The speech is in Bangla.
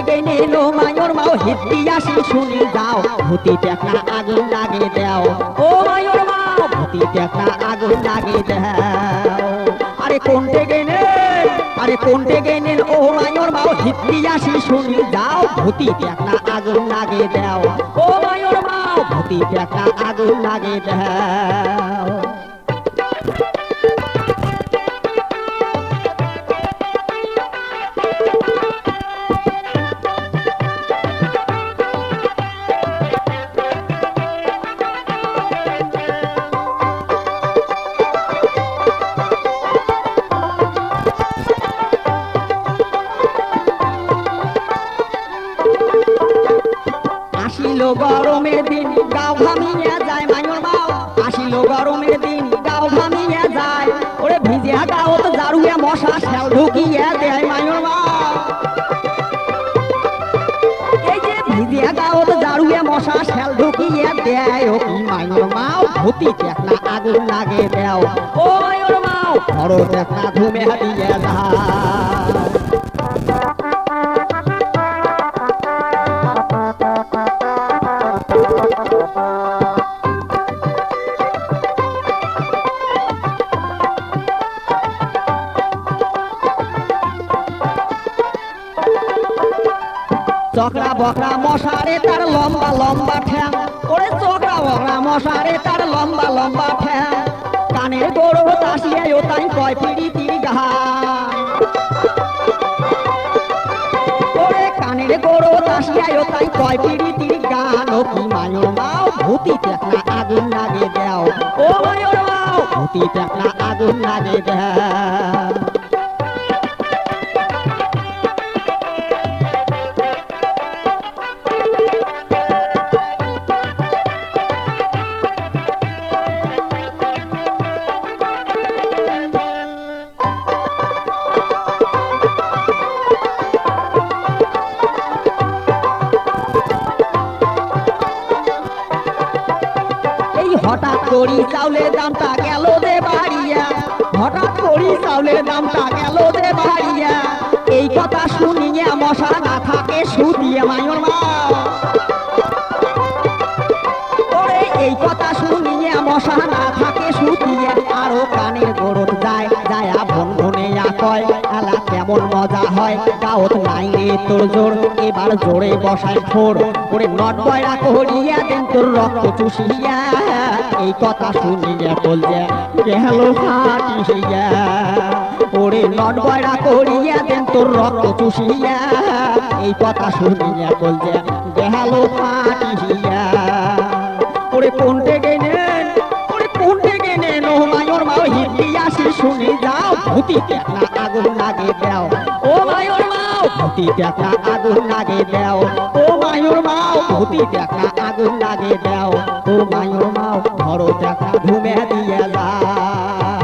গেনে নো মায়র মাও হিতি আসি শুনি যাও ভূতি টেকা আগুন লাগে দাও ও মায়র মাও ভূতি টেকা আগুন লাগে দাও আরে কোনটে গেনে আরে কোনটে গেনে ও মায়র মাও হিতি আসি শুনি যাও ভূতি টেকা আগুন লাগে দাও ও মায়র মাও ভূতি টেকা আগুন লাগে দাও আসিল গরমের দিন গাও ঘামিয়ে যায় মায়র মাও আসিল গরমের দিন গাও ঘামিয়ে যায় ওরে ভিজিয়া গাও তো জারুয়ে মশা শেল ঢুকিয়ে দেয় মায়র মাও এই যে ভিজিয়া গাও তো জারুয়ে মশা শেল ঢুকিয়ে দেয় ও কি মায়র মাও ভূতি টেকনা আগুন লাগে দাও ও মায়র মাও বড় টেকনা ঘুমে দিয়ে যায় চকরা বকরা মশারে তার লম্বা লম্বা ঠ্যাং ওরে চকরা বকরা মশারে তার লম্বা লম্বা ঠ্যাং কানের গোড়ো তাসিয়ে ও তাই কয় পিড়িতির গান ওরে কানের গোড়ো তাসিয়ে ও তাই কয় পিড়িতির গান ও কি মায়র মাও ভূতি টেকনা আগুন লাগে দাও ও মায়র মাও ভূতি টেকনা আগুন লাগে দাও হঠাৎ করি চাউলের দামটা গেল যে বাড়িয়া হঠাৎ করি চাউলের দামটা গেল যে বাড়িয়া এই কথা শুনিয়ে মশা না থাকে শুধিয়ে মায়র মাও ওরে এই কথা শুনিয়ে মশা না থাকে শুধিয়ে আরো কানের গরদ যায় যায়া ভনভনিয়া কয় আলা কেমন মজা হয় গাওত নাই রে তোর জোর এবার জোরে বসায় ঠোর ওরে নট বয়রা করিয়া দেন তোর রক্ত চুষিয়া এই কথা শুনিয়া বলছে গেল ফাটিয়া ওরে নট বয়রা করিয়া দেন তোর রক্ত চুষিয়া এই কথা শুনিয়া বলছে গেল ফাটিয়া ওরে কোনটে গেনেন ওরে কোনটে গেনেন ও মায়র মাও হিতি আসি শুনি যাও ভূতি টেকনা আগুন লাগে দাও ও মায়র মাও ভূতি টেকনা আগুন লাগে দাও ও মায়র মাও ভূতি টেকনা আগুন লাগে দাও ও মায়র মাও ধরো টেকনা ঘুমে দিয়ে যায়